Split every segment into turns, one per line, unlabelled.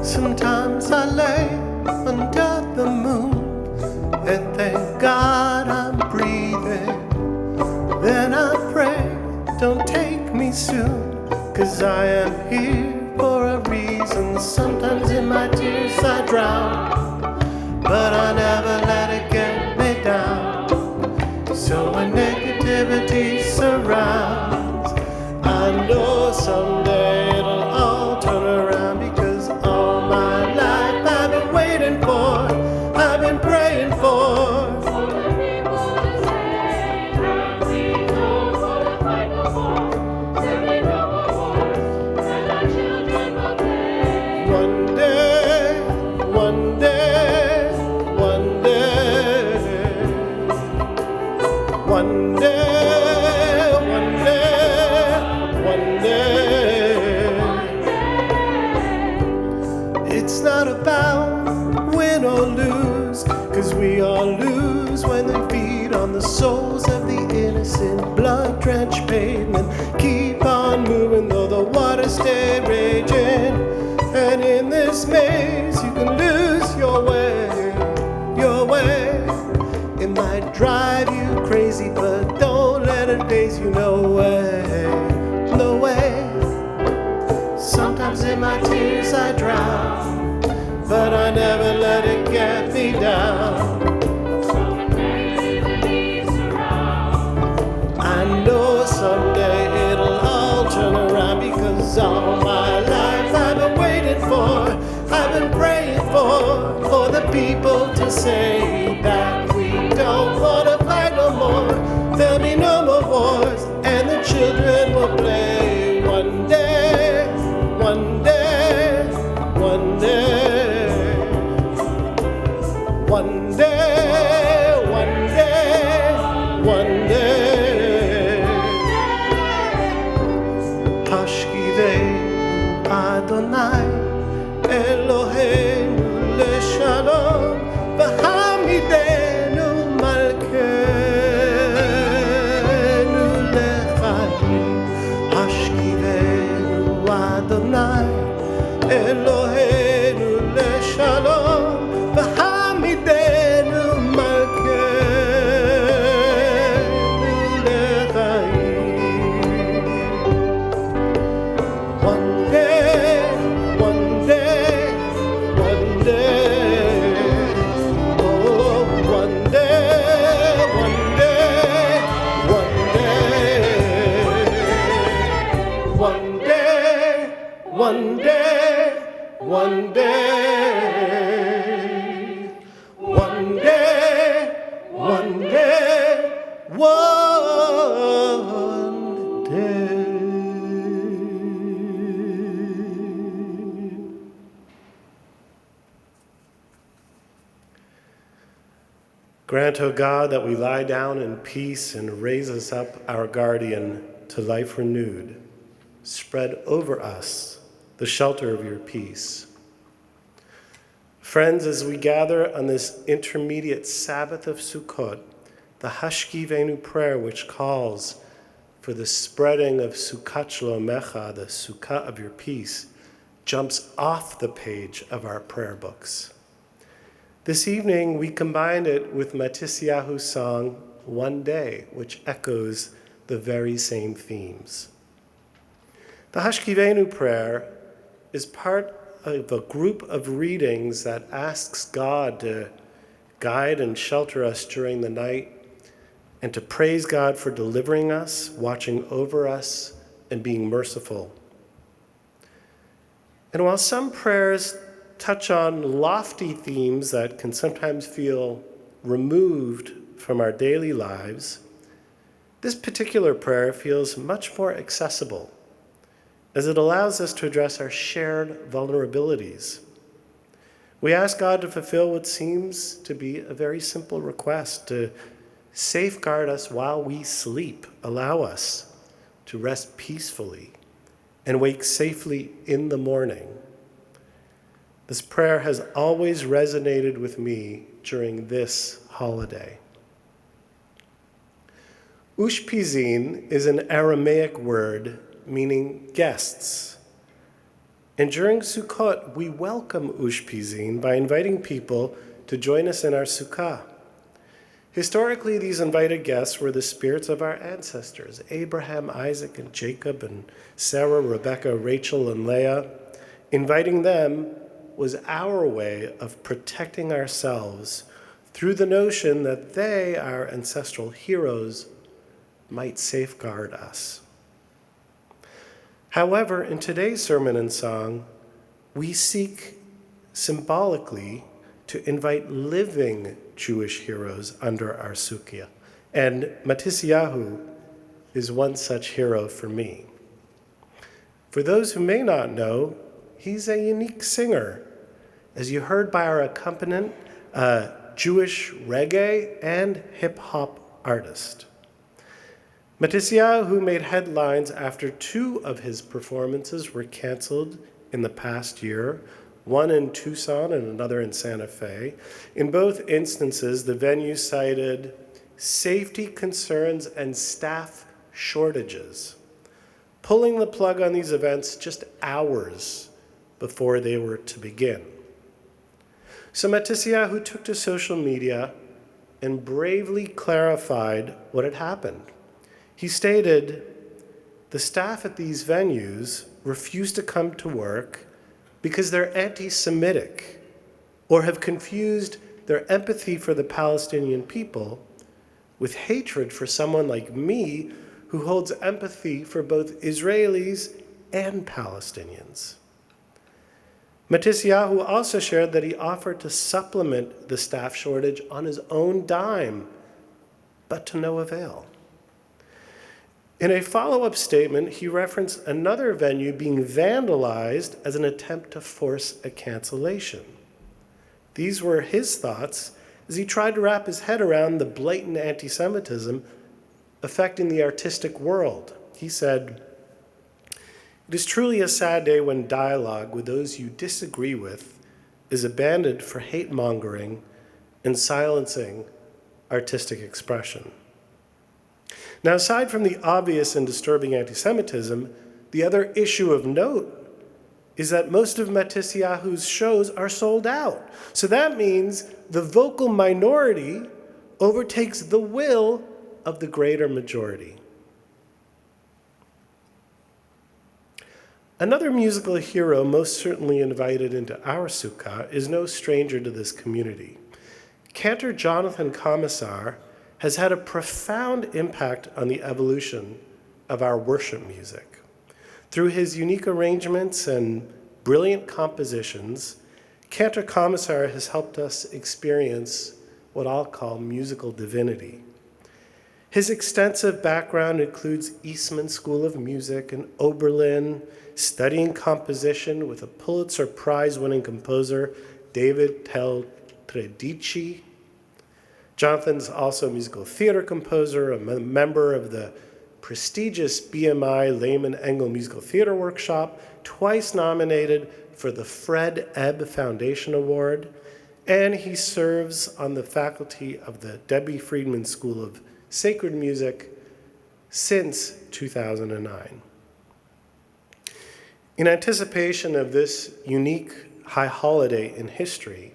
Sometimes I lay under the moon and thank God I'm breathing. Then I pray, don't take me soon, 'cause I am here for a reason. Sometimes in my tears I drown, but I never let it get me down. So when negativity surrounds, I know someday it'll all turn around, because all my life I've been waiting for, I've been praying for. It's not about win or lose, 'cause we all lose when they feed on the souls of the innocent, blood-drenched pavement. Keep on moving though the waters stay raging, and in this maze you can lose your way, your way. It might drive you crazy, but don't let it faze you, no way, no way. Sometimes in my tears I drown, but I never let it get me down. I know someday it'll all turn around, because all my life I've been waiting for, I've been praying for the people to say that we don't want to fight no more. There'll be no more wars, and the children will play one day, one day, one day. One day, one day, one day. Hashkivenu Adonai Eloheinu leshalom, v'hamidenu malkeinu lechayim. Hashkivenu Adonai Eloheinu leshalom, v'hamidenu malkeinu lechayim. One day, one day, one day. Oh, one day, one day, one day. One day, one day, one day. One day, one day, one day. Grant, O God, that we lie down in peace and raise us up, our guardian, to life renewed. Spread over us the shelter of your peace. Friends, as we gather on this intermediate Sabbath of Sukkot, the Hashkivenu prayer, which calls for the spreading of Sukkot Shlomecha, the Sukkah of your peace, jumps off the page of our prayer books. This evening, we combined it with Matisyahu's song, One Day, which echoes the very same themes. The Hashkivenu prayer is part of a group of readings that asks God to guide and shelter us during the night, and to praise God for delivering us, watching over us, and being merciful. And while some prayers touch on lofty themes that can sometimes feel removed from our daily lives, this particular prayer feels much more accessible, as it allows us to address our shared vulnerabilities. We ask God to fulfill what seems to be a very simple request, to safeguard us while we sleep, allow us to rest peacefully and wake safely in the morning. This prayer has always resonated with me during this holiday. Ushpizin is an Aramaic word meaning guests. And during Sukkot, we welcome Ushpizin by inviting people to join us in our Sukkah. Historically, these invited guests were the spirits of our ancestors, Abraham, Isaac, and Jacob, and Sarah, Rebecca, Rachel, and Leah. Inviting them was our way of protecting ourselves through the notion that they, our ancestral heroes, might safeguard us. However, in today's sermon and song, we seek symbolically to invite living Jewish heroes under our Sukkah. And Matisyahu is one such hero for me. For those who may not know, he's a unique singer. As you heard by our accompaniment, a Jewish reggae and hip-hop artist. Matisyahu made headlines after two of his performances were canceled in the past year, one in Tucson and another in Santa Fe. In both instances, the venue cited safety concerns and staff shortages, pulling the plug on these events just hours before they were to begin. So Matisyahu took to social media and bravely clarified what had happened. He stated, "The staff at these venues refuse to come to work because they're anti-Semitic or have confused their empathy for the Palestinian people with hatred for someone like me who holds empathy for both Israelis and Palestinians." Matisyahu also shared that he offered to supplement the staff shortage on his own dime, but to no avail. In a follow-up statement, he referenced another venue being vandalized as an attempt to force a cancellation. These were his thoughts as he tried to wrap his head around the blatant anti-Semitism affecting the artistic world. He said, "It is truly a sad day when dialogue with those you disagree with is abandoned for hate-mongering and silencing artistic expression." Now, aside from the obvious and disturbing anti-Semitism, the other issue of note is that most of Matisyahu's shows are sold out. So that means the vocal minority overtakes the will of the greater majority. Another musical hero most certainly invited into our Sukkah is no stranger to this community. Cantor Jonathan Commissar has had a profound impact on the evolution of our worship music. Through his unique arrangements and brilliant compositions, Cantor Commissar has helped us experience what I'll call musical divinity. His extensive background includes Eastman School of Music and Oberlin, studying composition with a Pulitzer Prize-winning composer, David Tel Tredici. Jonathan's also a musical theater composer, a member of the prestigious BMI Lehman Engel Musical Theater Workshop, twice nominated for the Fred Ebb Foundation Award, and he serves on the faculty of the Debbie Friedman School of Sacred Music since 2009. In anticipation of this unique high holiday in history,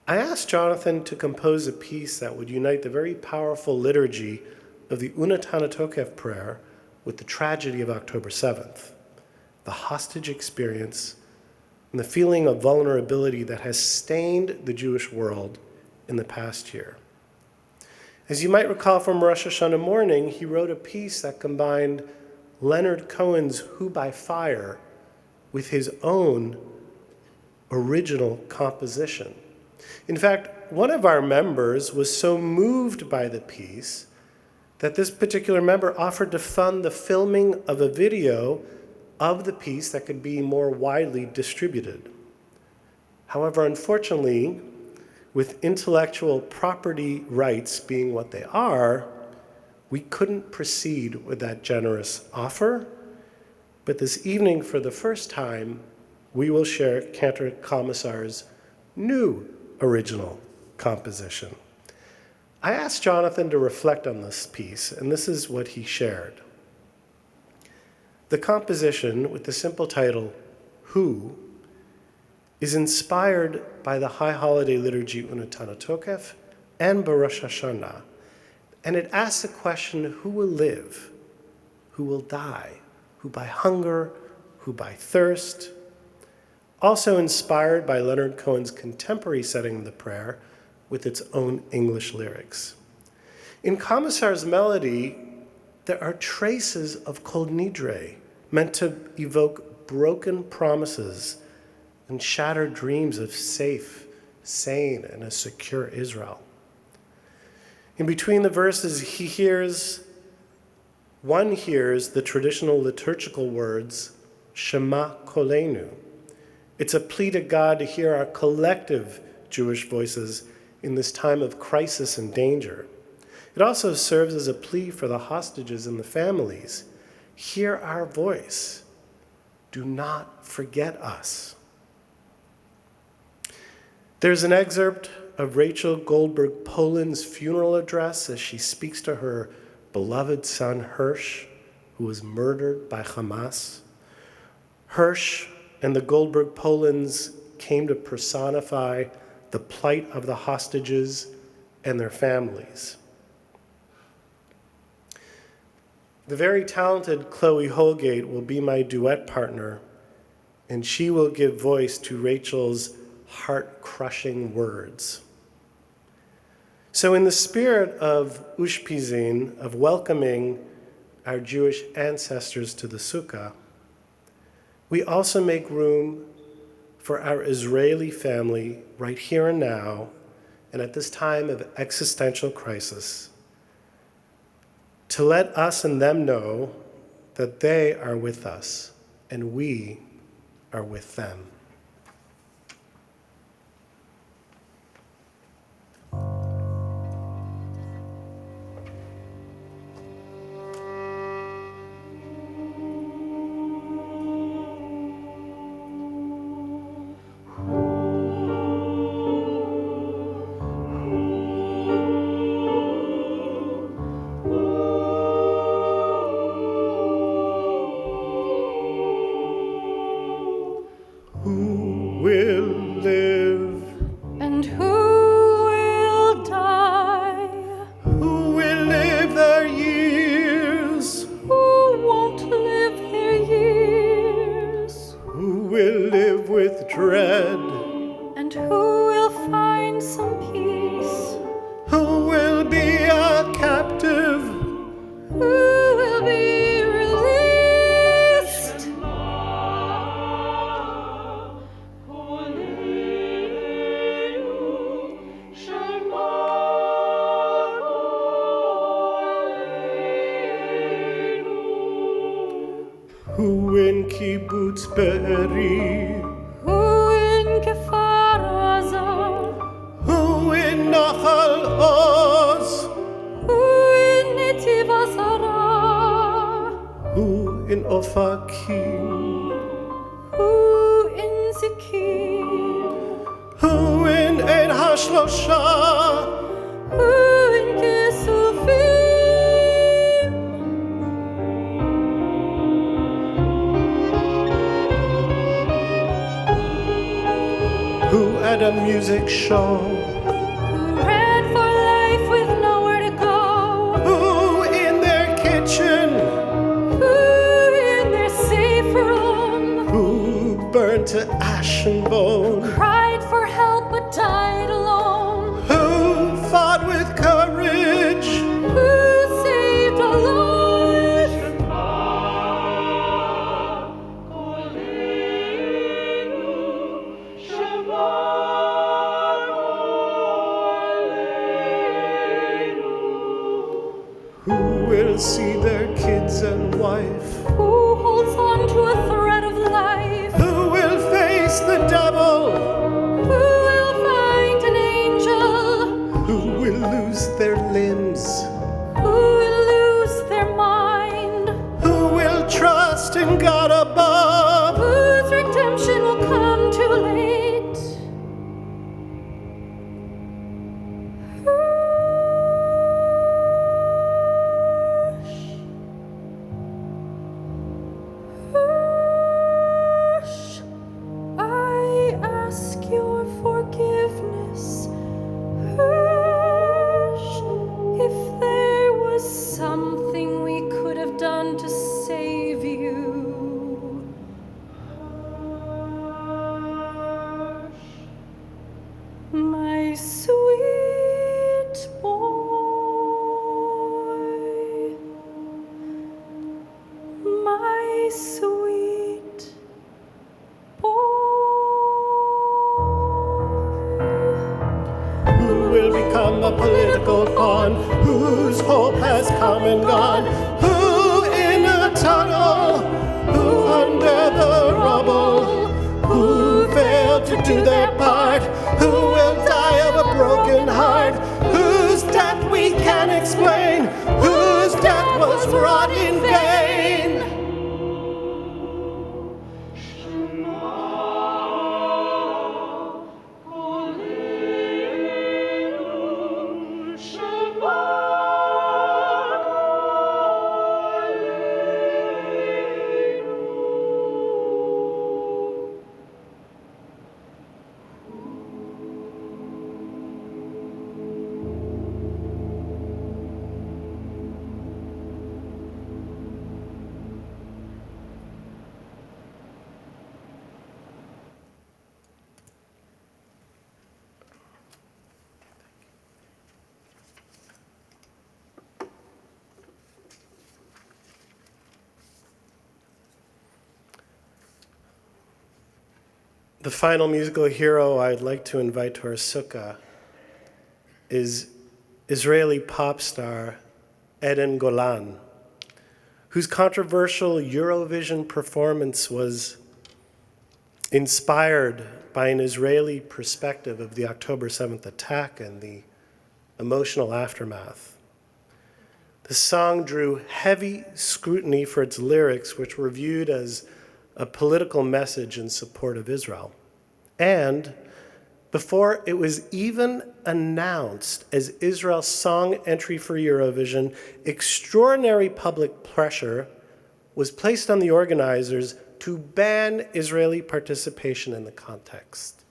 I asked Jonathan to compose a piece that would unite the very powerful liturgy of the Unatana Tokef prayer with the tragedy of October 7th, the hostage experience, and the feeling of vulnerability that has stained the Jewish world in the past year. As you might recall from Rosh Hashanah morning, he wrote a piece that combined Leonard Cohen's Who by Fire with his own original composition. In fact, one of our members was so moved by the piece that this particular member offered to fund the filming of a video of the piece that could be more widely distributed. However, unfortunately, with intellectual property rights being what they are, we couldn't proceed with that generous offer. But this evening, for the first time, we will share Cantor Commissar's new original composition. I asked Jonathan to reflect on this piece, and this is what he shared. The composition, with the simple title, who, is inspired by the high holiday liturgy Unetana Tokef and Baruch Hashanah, and it asks the question, who will live, who will die, who by hunger, who by thirst. Also inspired by Leonard Cohen's contemporary setting of the prayer with its own English lyrics. In Commissar's melody, there are traces of Kol Nidre, meant to evoke broken promises and shattered dreams of safe, sane, and a secure Israel. In between the verses, one hears the traditional liturgical words, Shema Kolenu. It's a plea to God to hear our collective Jewish voices in this time of crisis and danger. It also serves as a plea for the hostages and the families. Hear our voice. Do not forget us. There's an excerpt of Rachel Goldberg Poland's funeral address as she speaks to her beloved son Hirsch, who was murdered by Hamas. Hirsch and the Goldberg Polands came to personify the plight of the hostages and their families. The very talented Chloe Holgate will be my duet partner, and she will give voice to Rachel's heart-crushing words. So in the spirit of Ushpizin, of welcoming our Jewish ancestors to the Sukkah, we also make room for our Israeli family right here and now, and at this time of existential crisis, to let us and them know that they are with us and we are with them.
Who in kibbutz Be'eri, who in Kfar Aza, who in Nachal Oz, who in Netiv Asara, who in Ofakim, who in Zikim, who in Ein HaShlosha, who in Kesufim.
Who at a music show,
who ran for life with nowhere to go,
who in their kitchen,
who in their safe room,
who burned to ash and bone,
cried for help but died alone,
who fought with courage,
who saved a life.
who will see their kids and wife,
Who holds on to a thread of life,
who will face the devil,
who will find an angel,
who will lose their limbs,
who will lose their mind,
who will trust in God above,
whose redemption will come too late.
whose hope has come and gone, who in a tunnel, who under the rubble, who failed to do their part, who will die of a broken heart, whose death we can't explain, whose death was wrought in vain. The final musical hero I'd like to invite to our Sukkah is Israeli pop star Eden Golan, whose controversial Eurovision performance was inspired by an Israeli perspective of the October 7th attack and the emotional aftermath. The song drew heavy scrutiny for its lyrics, which were viewed as a political message in support of Israel. And before it was even announced as Israel's song entry for Eurovision, extraordinary public pressure was placed on the organizers to ban Israeli participation in the contest.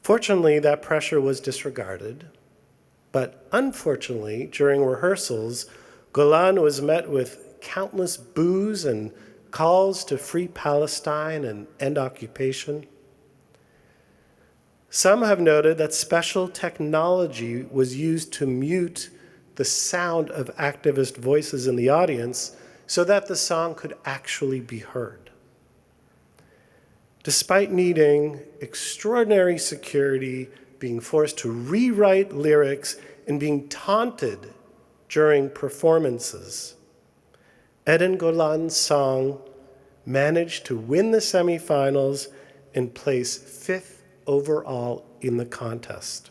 Fortunately, that pressure was disregarded, but unfortunately, during rehearsals, Golan was met with countless boos and calls to free Palestine and end occupation. Some have noted that special technology was used to mute the sound of activist voices in the audience so that the song could actually be heard. Despite needing extraordinary security, being forced to rewrite lyrics, and being taunted during performances, Eden Golan's song managed to win the semifinals and place 5th overall in the contest.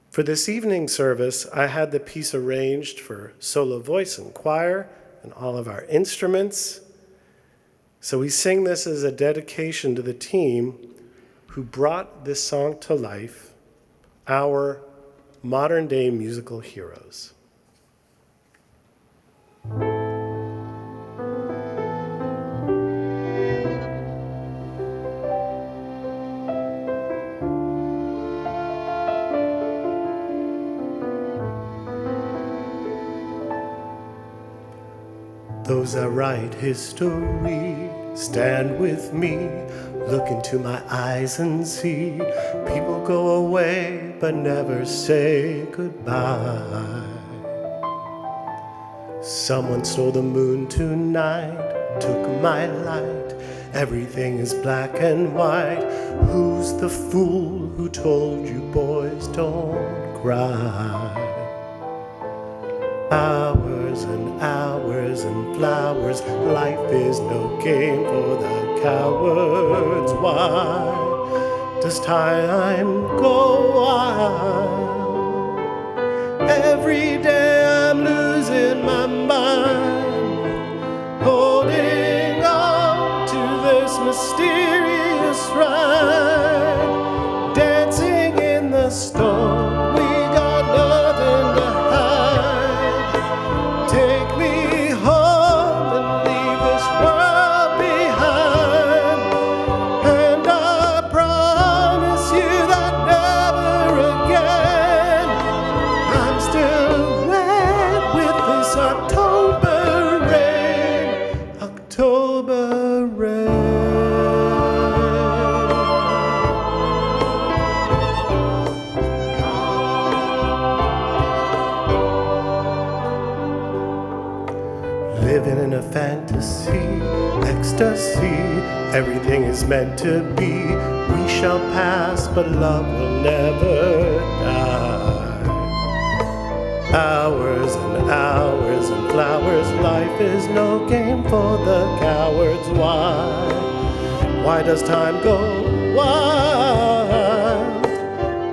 For this evening service, I had the piece arranged for solo voice and choir and all of our instruments. So we sing this as a dedication to the team who brought this song to life, our modern-day musical heroes. Those that write history, stand with me, look into my eyes and see. People go away, but never say goodbye. Someone stole the moon tonight, took my light. Everything is black and white. Who's the fool who told you boys don't cry? Hours and hours and flowers, life is no game for the cowards. Why does time go wild? Every day I'm losing my mind, holding on to this mysterious ride, dancing in the storm. We got nothing to hide. Take me home and leave this world behind, and I promise you that never again. I'm still wet with this October rain, October rain. Living in a fantasy, ecstasy, everything is meant to be. We shall pass, but love will never die. Hours and hours and flowers, life is no game for the cowards. Why? Why does time go wild?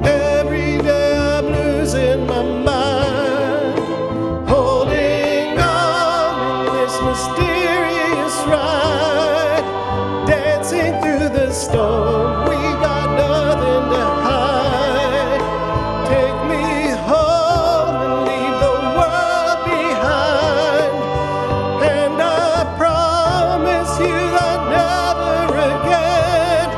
Every day I'm losing my mind, holding on in this mysterious ride, dancing through the storm. We got nothing to hide. Take me home and leave the world behind, and I promise you that never again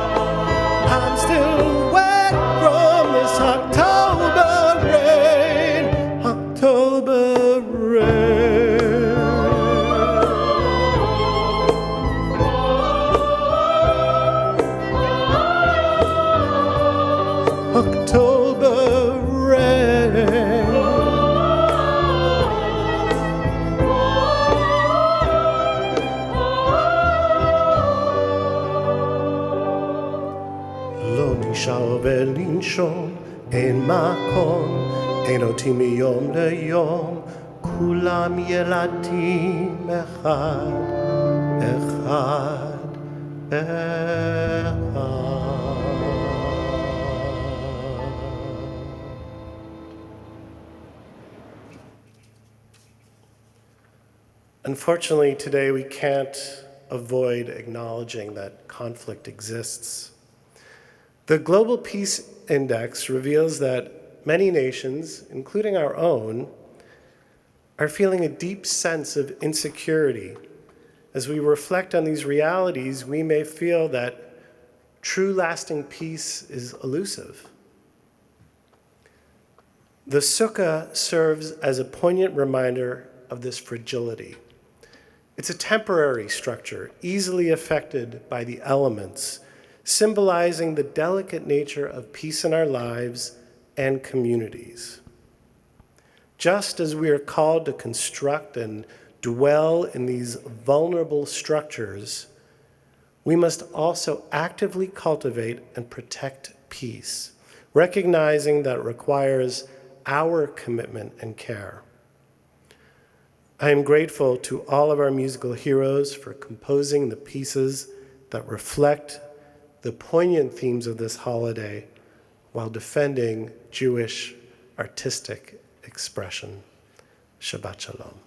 I'm still wet from this October rain. October rain. October rain. לא נשאר ולנשום, אין מקום, אין אותי מיום ליום, כולם ילדים אחד, אחד, אחד. Unfortunately, today we can't avoid acknowledging that conflict exists. The Global Peace Index reveals that many nations, including our own, are feeling a deep sense of insecurity. As we reflect on these realities, we may feel that true lasting peace is elusive. The Sukkah serves as a poignant reminder of this fragility. It's a temporary structure, easily affected by the elements, symbolizing the delicate nature of peace in our lives and communities. Just as we are called to construct and dwell in these vulnerable structures, we must also actively cultivate and protect peace, recognizing that it requires our commitment and care. I am grateful to all of our musical heroes for composing the pieces that reflect the poignant themes of this holiday while defending Jewish artistic expression. Shabbat Shalom.